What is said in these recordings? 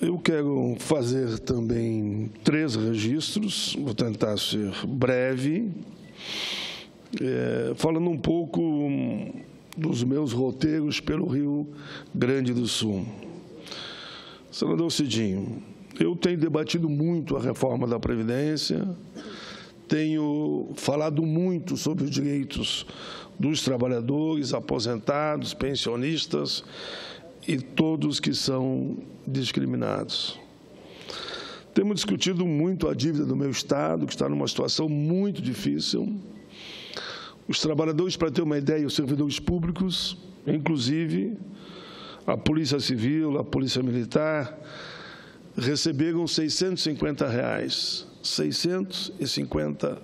Eu quero fazer também 3 registros, vou tentar ser breve, falando um pouco dos meus roteiros pelo Rio Grande do Sul. Senador Cidinho, eu tenho debatido muito a reforma da Previdência, tenho falado muito sobre os direitos dos trabalhadores, aposentados, pensionistas e todos que são discriminados. Temos discutido muito a dívida do meu Estado, que está numa situação muito difícil. Os trabalhadores, para ter uma ideia, os servidores públicos, inclusive a Polícia Civil, a Polícia Militar, receberam R$ 650. R$ 650.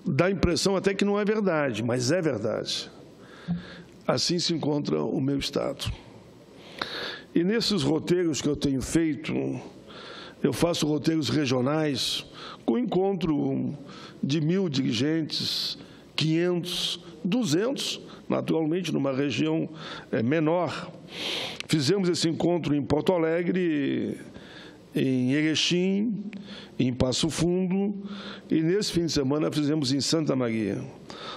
Dá a impressão até que não é verdade, mas é verdade. Assim se encontra o meu Estado. E nesses roteiros que eu tenho feito, eu faço roteiros regionais, com encontro de 1.000 dirigentes, 500, 200, naturalmente, numa região menor. Fizemos esse encontro em Porto Alegre, em Erechim, em Passo Fundo, e nesse fim de semana fizemos em Santa Maria.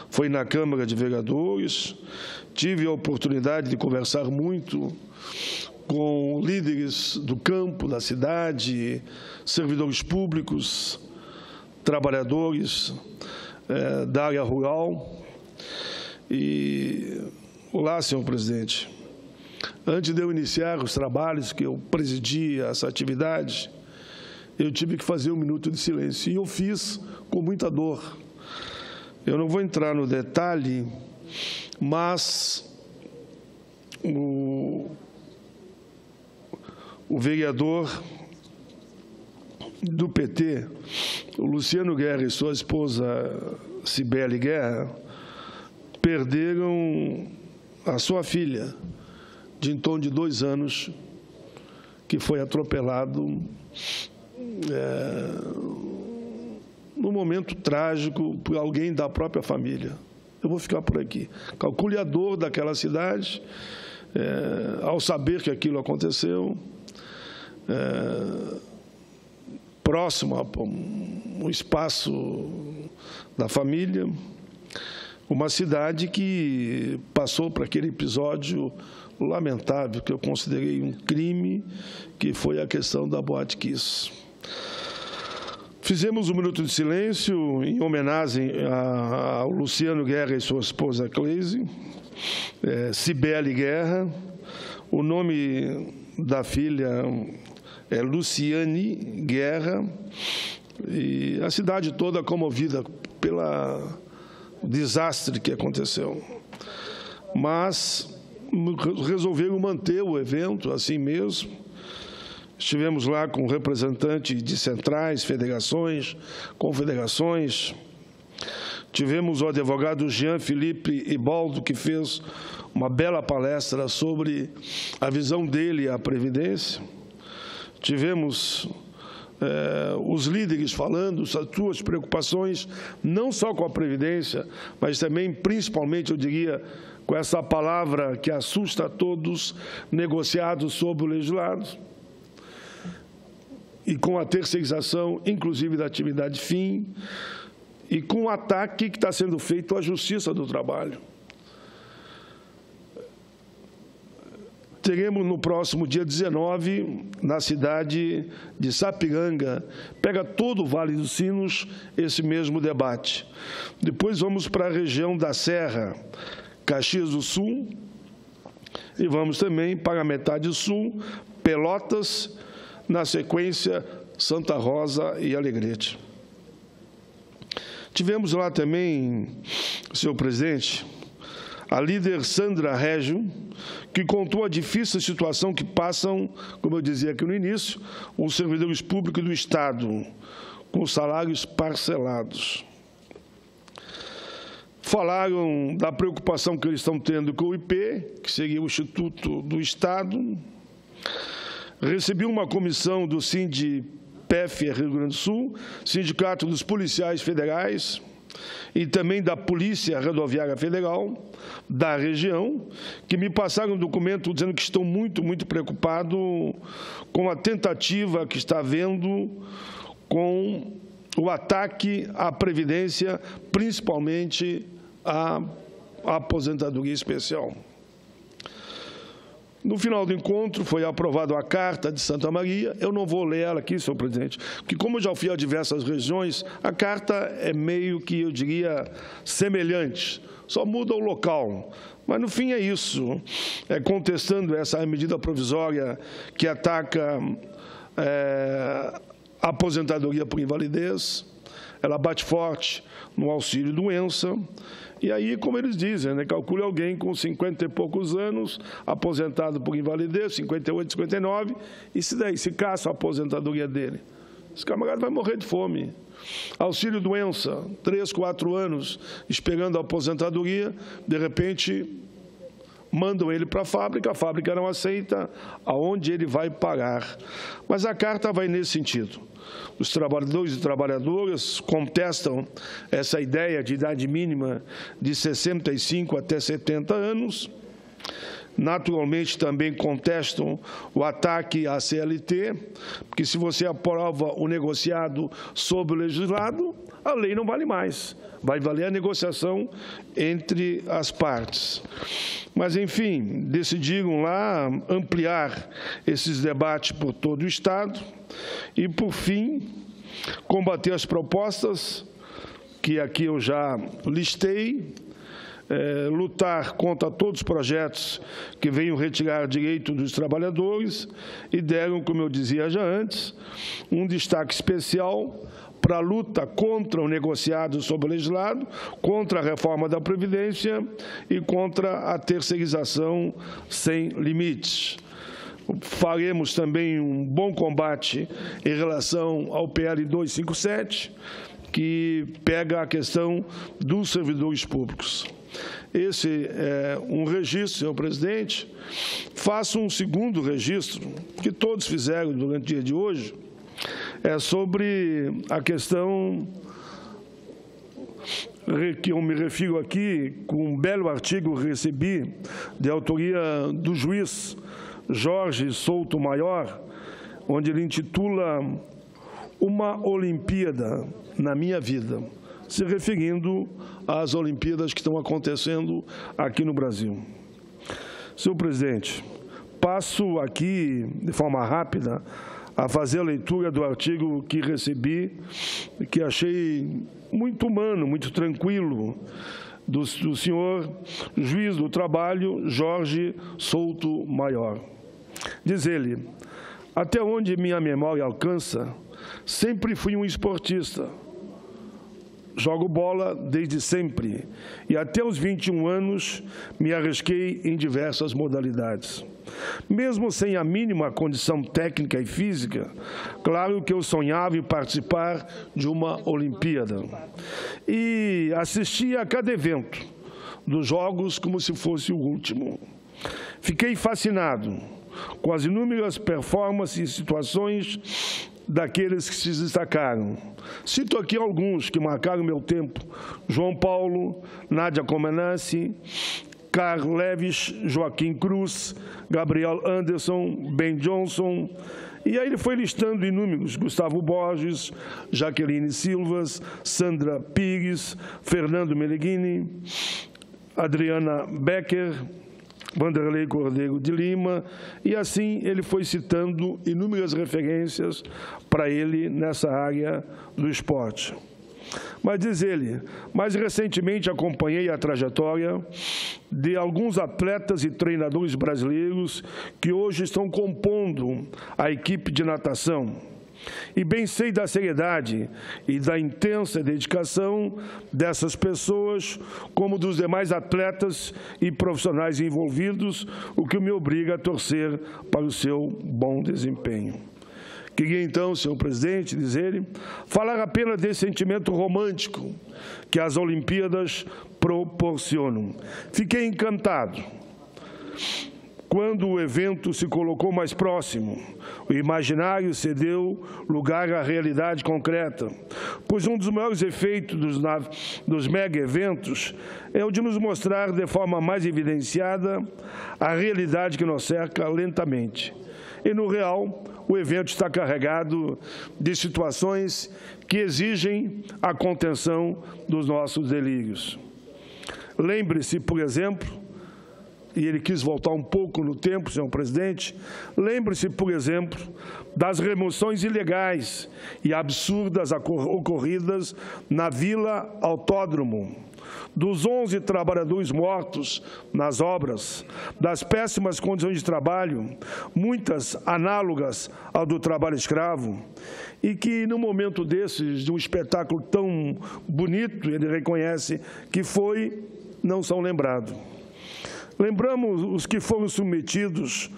Foi na Câmara de Vereadores, tive a oportunidade de conversar muito com líderes do campo, da cidade, servidores públicos, trabalhadores da área rural. E lá, senhor presidente, antes de eu iniciar os trabalhos que eu presidi essa atividade, eu tive que fazer um minuto de silêncio, e eu fiz com muita dor. Eu não vou entrar no detalhe, mas o vereador do PT, o Luciano Guerra, e sua esposa Cibele Guerra, perderam a sua filha, de em torno de 2 anos, que foi atropelado num momento trágico por alguém da própria família. Eu vou ficar por aqui. Calcule a dor daquela cidade, ao saber que aquilo aconteceu, próximo ao espaço da família, uma cidade que passou por aquele episódio lamentável, que eu considerei um crime, que foi a questão da Boate Kiss. Fizemos um minuto de silêncio em homenagem ao Luciano Guerra e sua esposa Cleise, Cibele Guerra. O nome da filha é Luciane Guerra, e a cidade toda comovida pelo desastre que aconteceu. Mas resolveram manter o evento assim mesmo. Estivemos lá com representantes de centrais, federações, confederações. Tivemos o advogado Jean Felipe Ibaldo, que fez uma bela palestra sobre a visão dele à Previdência. Tivemos os líderes falando as suas preocupações, não só com a Previdência, mas também, principalmente, eu diria, com essa palavra que assusta a todos, negociados sobre o legislado, e com a terceirização, inclusive, da atividade fim, e com o ataque que está sendo feito à Justiça do Trabalho. Teremos no próximo dia 19, na cidade de Sapiranga, pega todo o Vale dos Sinos, esse mesmo debate. Depois vamos para a região da Serra, Caxias do Sul, e vamos também para a metade sul, Pelotas, na sequência, Santa Rosa e Alegrete. Tivemos lá também, senhor presidente, a líder Sandra Régio, que contou a difícil situação que passam, como eu dizia aqui no início, os servidores públicos do Estado, com salários parcelados. Falaram da preocupação que eles estão tendo com o IP, que seria o Instituto do Estado. Recebi uma comissão do SINDPF Rio Grande do Sul, Sindicato dos Policiais Federais, e também da Polícia Rodoviária Federal da região, que me passaram um documento dizendo que estão muito preocupados com a tentativa que está havendo com o ataque à Previdência, principalmente à aposentadoria especial. No final do encontro, foi aprovada a Carta de Santa Maria. Eu não vou ler ela aqui, senhor presidente, porque, como eu já fui a diversas regiões, a carta é meio que, eu diria, semelhante, só muda o local. Mas, no fim, é isso, contestando essa medida provisória que ataca a aposentadoria por invalidez. Ela bate forte no auxílio-doença. E aí, como eles dizem, calcule alguém com 50 e poucos anos, aposentado por invalidez, 58, 59, e se caça a aposentadoria dele. Esse camarada vai morrer de fome. Auxílio-doença, 3, 4 anos, esperando a aposentadoria, de repente mandam ele para a fábrica não aceita, aonde ele vai parar. Mas a carta vai nesse sentido. Os trabalhadores e trabalhadoras contestam essa ideia de idade mínima de 65 até 70 anos. Naturalmente, também contestam o ataque à CLT, porque se você aprova o negociado sobre o legislado, a lei não vale mais. Vai valer a negociação entre as partes. Mas, enfim, decidiram lá ampliar esses debates por todo o Estado e, por fim, combater as propostas que aqui eu já listei, lutar contra todos os projetos que venham retirar direito dos trabalhadores e deram, como eu dizia já antes, um destaque especial para a luta contra o negociado sobre o legislado, contra a reforma da Previdência e contra a terceirização sem limites. Faremos também um bom combate em relação ao PL 257, que pega a questão dos servidores públicos. Esse é um registro, senhor presidente. Faço um segundo registro, que todos fizeram durante o dia de hoje, sobre a questão que eu me refiro aqui, com um belo artigo que recebi de autoria do juiz Jorge Souto Maior, onde ele intitula Uma Olimpíada na Minha Vida, se referindo às Olimpíadas que estão acontecendo aqui no Brasil. Senhor presidente, passo aqui, de forma rápida, a fazer a leitura do artigo que recebi, que achei muito humano, muito tranquilo, do senhor juiz do trabalho, Jorge Souto Maior. Diz ele: até onde minha memória alcança, sempre fui um esportista. Jogo bola desde sempre e até os 21 anos me arrisquei em diversas modalidades. Mesmo sem a mínima condição técnica e física, claro que eu sonhava em participar de uma Olimpíada. E assistia a cada evento dos Jogos como se fosse o último. Fiquei fascinado com as inúmeras performances e situações daqueles que se destacaram. Cito aqui alguns que marcaram meu tempo: João Paulo, Nádia Comaneci, Carl Lewis, Joaquim Cruz, Gabriel Anderson, Ben Johnson. E aí ele foi listando inúmeros: Gustavo Borges, Jaqueline Silvas, Sandra Pires, Fernando Meneghini, Adriana Becker, Vanderlei Cordeiro de Lima, e assim ele foi citando inúmeras referências para ele nessa área do esporte. Mas diz ele, mais recentemente acompanhei a trajetória de alguns atletas e treinadores brasileiros que hoje estão compondo a equipe de natação. E bem sei da seriedade e da intensa dedicação dessas pessoas, como dos demais atletas e profissionais envolvidos, o que me obriga a torcer para o seu bom desempenho. Queria, então, senhor presidente, diz ele, falar apenas desse sentimento romântico que as Olimpíadas proporcionam. Fiquei encantado Quando o evento se colocou mais próximo, o imaginário cedeu lugar à realidade concreta, pois um dos maiores efeitos dos mega-eventos é o de nos mostrar de forma mais evidenciada a realidade que nos cerca lentamente. E, no real, o evento está carregado de situações que exigem a contenção dos nossos delírios. Lembre-se, por exemplo, e ele quis voltar um pouco no tempo, senhor presidente, lembre-se, por exemplo, das remoções ilegais e absurdas ocorridas na Vila Autódromo, dos 11 trabalhadores mortos nas obras, das péssimas condições de trabalho, muitas análogas ao do trabalho escravo, e que, no momento desses, de um espetáculo tão bonito, ele reconhece que foi, não são lembrados. Lembramos os que foram submetidos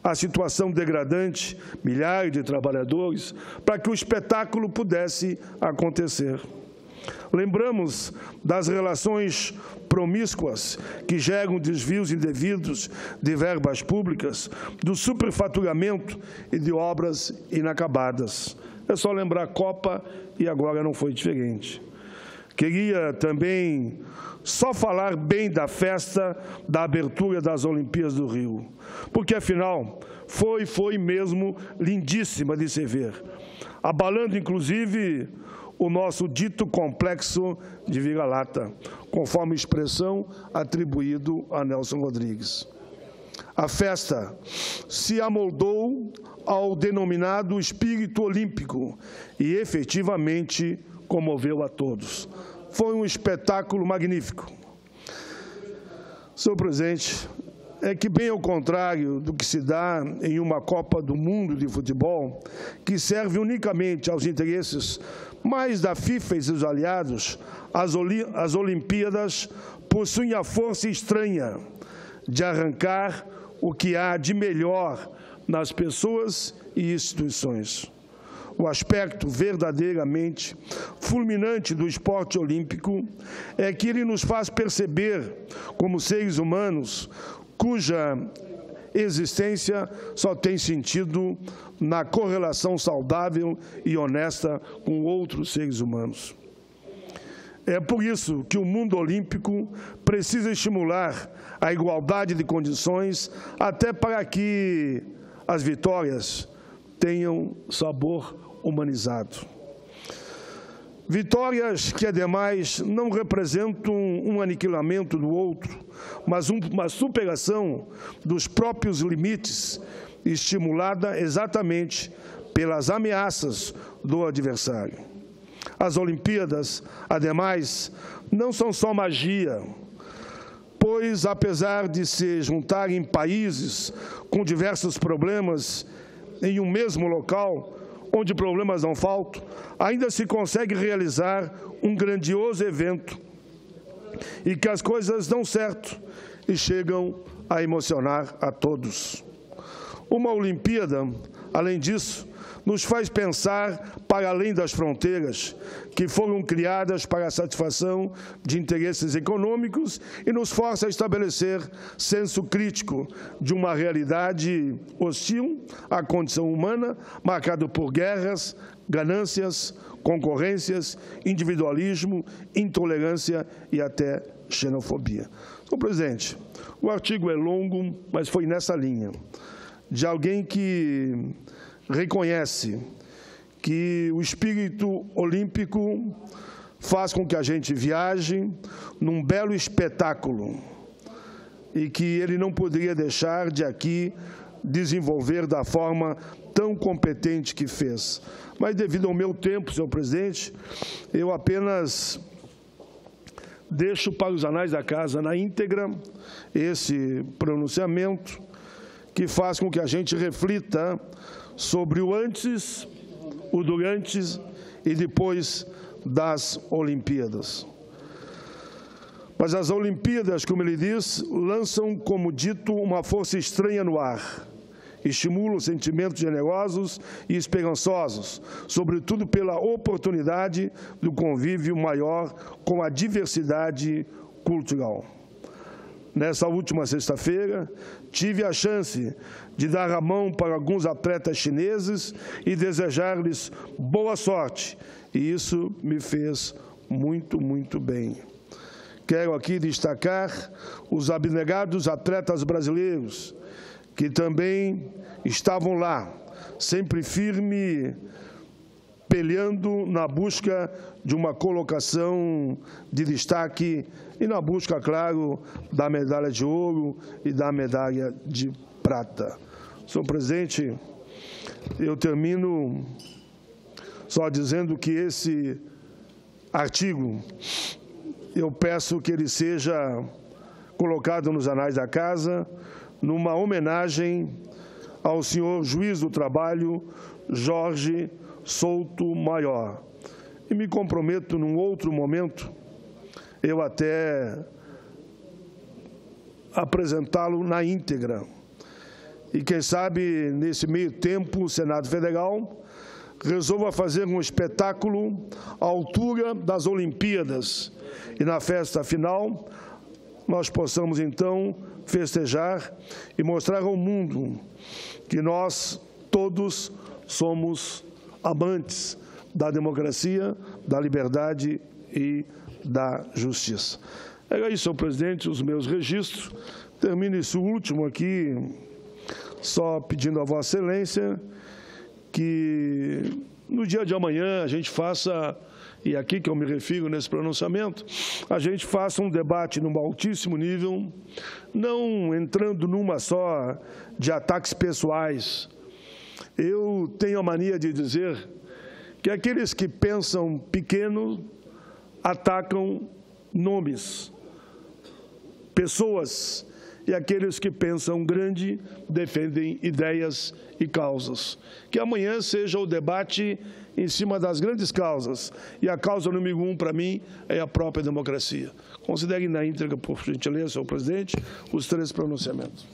à situação degradante, milhares de trabalhadores, para que o espetáculo pudesse acontecer. Lembramos das relações promíscuas que geram desvios indevidos de verbas públicas, do superfaturamento e de obras inacabadas. É só lembrar a Copa e agora não foi diferente. Queria também só falar bem da festa da abertura das Olimpíadas do Rio, porque, afinal, foi mesmo lindíssima de se ver, abalando, inclusive, o nosso dito complexo de vira-lata, conforme expressão atribuído a Nelson Rodrigues. A festa se amoldou ao denominado espírito olímpico e, efetivamente, comoveu a todos. Foi um espetáculo magnífico. Senhor presidente, é que, bem ao contrário do que se dá em uma Copa do Mundo de futebol, que serve unicamente aos interesses mais da FIFA e seus aliados, as Olimpíadas possuem a força estranha de arrancar o que há de melhor nas pessoas e instituições. O aspecto verdadeiramente fulminante do esporte olímpico é que ele nos faz perceber, como seres humanos, cuja existência só tem sentido na correlação saudável e honesta com outros seres humanos. É por isso que o mundo olímpico precisa estimular a igualdade de condições, até para que as vitórias tenham sabor humanizado. Vitórias que, ademais, não representam um aniquilamento do outro, mas uma superação dos próprios limites, estimulada exatamente pelas ameaças do adversário. As Olimpíadas, ademais, não são só magia, pois, apesar de se juntarem países com diversos problemas em um mesmo local, onde problemas não faltam, ainda se consegue realizar um grandioso evento e que as coisas dão certo e chegam a emocionar a todos. Uma Olimpíada, além disso, nos faz pensar para além das fronteiras que foram criadas para a satisfação de interesses econômicos e nos força a estabelecer senso crítico de uma realidade hostil à condição humana, marcada por guerras, ganâncias, concorrências, individualismo, intolerância e até xenofobia. Senhor presidente, o artigo é longo, mas foi nessa linha, de alguém que reconhece que o espírito olímpico faz com que a gente viaje num belo espetáculo e que ele não poderia deixar de aqui desenvolver da forma tão competente que fez. Mas, devido ao meu tempo, senhor presidente, eu apenas deixo para os anais da casa na íntegra esse pronunciamento que faz com que a gente reflita sobre o antes, o durante e depois das Olimpíadas. Mas as Olimpíadas, como ele diz, lançam, como dito, uma força estranha no ar, estimulam sentimentos generosos e esperançosos, sobretudo pela oportunidade do convívio maior com a diversidade cultural. Nessa última sexta-feira, tive a chance de dar a mão para alguns atletas chineses e desejar-lhes boa sorte, e isso me fez muito, muito bem. Quero aqui destacar os abnegados atletas brasileiros, que também estavam lá, sempre firme, peleando na busca de uma colocação de destaque e na busca, claro, da medalha de ouro e da medalha de prata. Senhor presidente, eu termino só dizendo que esse artigo, eu peço que ele seja colocado nos anais da Casa, numa homenagem ao senhor juiz do trabalho, Jorge Souto Maior. E me comprometo, num outro momento, eu até apresentá-lo na íntegra. E, quem sabe, nesse meio tempo, o Senado Federal resolva fazer um espetáculo à altura das Olimpíadas. E, na festa final, nós possamos, então, festejar e mostrar ao mundo que nós todos somos amantes da democracia, da liberdade e da justiça. Era isso, senhor presidente, os meus registros. Termino esse último aqui, só pedindo a Vossa Excelência que no dia de amanhã a gente faça, e aqui que eu me refiro nesse pronunciamento, a gente faça um debate num altíssimo nível, não entrando numa só de ataques pessoais. Eu tenho a mania de dizer que aqueles que pensam pequeno atacam nomes, pessoas, e aqueles que pensam grande defendem ideias e causas. Que amanhã seja o debate em cima das grandes causas. E a causa número 1, para mim, é a própria democracia. Considere na íntegra, por gentileza, senhor presidente, os 3 pronunciamentos.